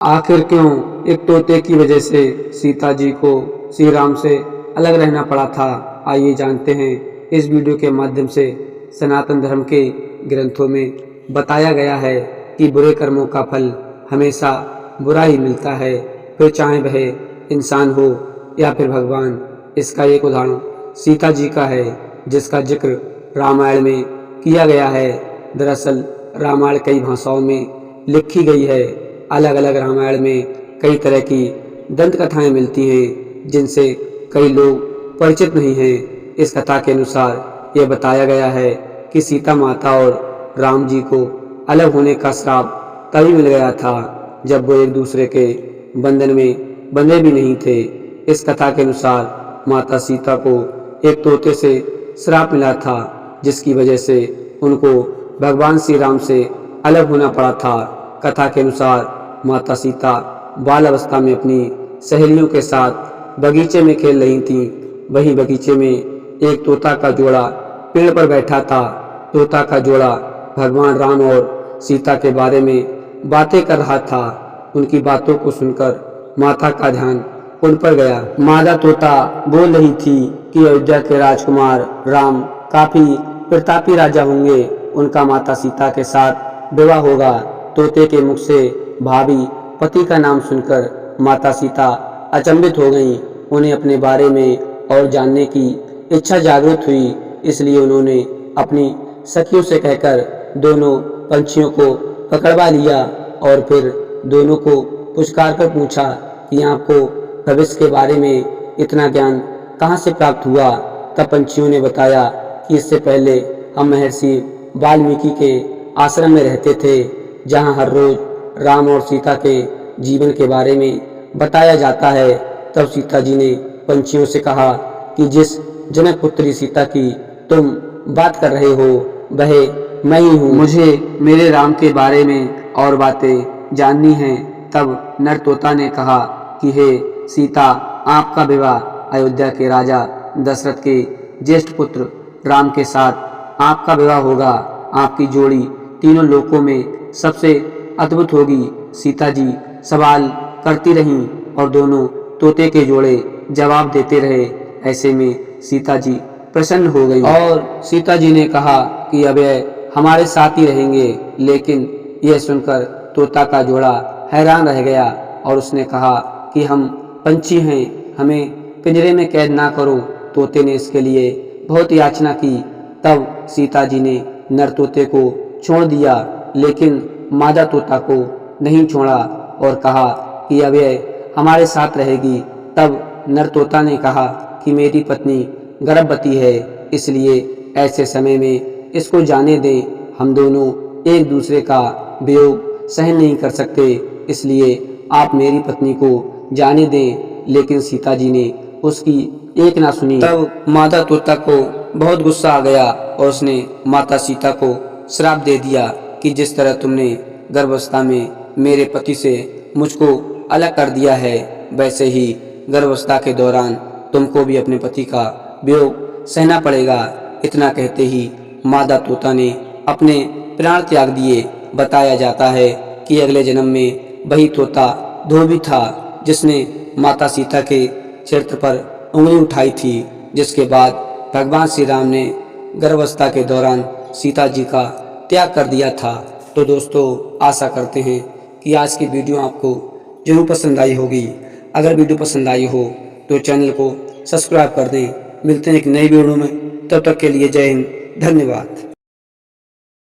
आखिर क्यों एक तोते की वजह से सीता जी को श्री राम से अलग रहना पड़ा था? आइए जानते हैं इस वीडियो के माध्यम से। सनातन धर्म के ग्रंथों में बताया गया है कि बुरे कर्मों का फल हमेशा बुरा ही मिलता है, फिर चाहे वह इंसान हो या फिर भगवान। इसका एक उदाहरण सीता जी का है, जिसका जिक्र रामायण में किया गया है। दरअसल रामायण कई भाषाओं में लिखी गई है। अलग अलग रामायण में कई तरह की दंत कथाएं मिलती हैं, जिनसे कई लोग परिचित नहीं हैं। इस कथा के अनुसार यह बताया गया है कि सीता माता और राम जी को अलग होने का श्राप तभी मिल गया था जब वो एक दूसरे के बंधन में बंधे भी नहीं थे। इस कथा के अनुसार माता सीता को एक तोते से श्राप मिला था, जिसकी वजह से उनको भगवान श्री राम से अलग होना पड़ा था। कथा के अनुसार माता सीता बाल अवस्था में अपनी सहेलियों के साथ बगीचे में खेल रही थीं। वहीं बगीचे में एक तोता का जोड़ा पेड़ पर बैठा था। तोता का जोड़ा भगवान राम और सीता के बारे में बातें कर रहा था। उनकी बातों को सुनकर माता का ध्यान उन पर गया। मादा तोता बोल रही थी कि अयोध्या के राजकुमार राम काफी प्रतापी राजा होंगे, उनका माता सीता के साथ विवाह होगा। तोते के मुख से भाभी पति का नाम सुनकर माता सीता अचंभित हो गईं। उन्हें अपने बारे में और जानने की इच्छा जागृत हुई, इसलिए उन्होंने अपनी सखियों से कहकर दोनों पंछियों को पकड़वा लिया और फिर दोनों को पुचकार कर पूछा कि आपको भविष्य के बारे में इतना ज्ञान कहाँ से प्राप्त हुआ। तब पंछियों ने बताया कि इससे पहले हम महर्षि वाल्मीकि के आश्रम में रहते थे, जहाँ हर रोज राम और सीता के जीवन के बारे में बताया जाता है। तब सीता जी ने पंछियों से कहा कि जिस जनक पुत्री सीता की तुम बात कर रहे हो वह मैं ही हूँ। मुझे मेरे राम के बारे में और बातें जाननी हैं। तब नर तोता ने कहा कि हे सीता, आपका विवाह अयोध्या के राजा दशरथ के ज्येष्ठ पुत्र राम के साथ आपका विवाह होगा। आपकी जोड़ी तीनों लोकों में सबसे अद्भुत होगी। सीता जी सवाल करती रहीं और दोनों तोते के जोड़े जवाब देते रहे। ऐसे में सीता जी प्रसन्न हो गई और सीता जी ने कहा कि अब यह हमारे साथ ही रहेंगे। लेकिन यह सुनकर तोता का जोड़ा हैरान रह गया और उसने कहा कि हम पंछी हैं, हमें पिंजरे में कैद ना करो। तोते ने इसके लिए बहुत याचना की। तब सीता जी ने नर तोते को छोड़ दिया, लेकिन मादा तोता को नहीं छोड़ा और कहा कि अब यह हमारे साथ रहेगी। तब नर तोता ने कहा कि मेरी पत्नी गर्भवती है, इसलिए ऐसे समय में इसको जाने दें। हम दोनों एक दूसरे का वियोग सहन नहीं कर सकते, इसलिए आप मेरी पत्नी को जाने दें। लेकिन सीता जी ने उसकी एक ना सुनी। तब मादा तोता को बहुत गुस्सा आ गया और उसने माता सीता को श्राप दे दिया कि जिस तरह तुमने गर्भावस्था में मेरे पति से मुझको अलग कर दिया है, वैसे ही गर्भावस्था के दौरान तुमको भी अपने पति का वियोग सहना पड़ेगा। इतना कहते ही मादा तोता ने अपने प्राण त्याग दिए। बताया जाता है कि अगले जन्म में वही तोता धोबी था, जिसने माता सीता के चरित्र पर उंगली उठाई थी, जिसके बाद भगवान श्री राम ने गर्भावस्था के दौरान सीता जी का त्याग कर दिया था। तो दोस्तों, आशा करते हैं कि आज की वीडियो आपको जरूर पसंद आई होगी। अगर वीडियो पसंद आई हो तो चैनल को सब्सक्राइब कर दें। मिलते हैं एक नई वीडियो में, तब तक के लिए जय हिंद, धन्यवाद।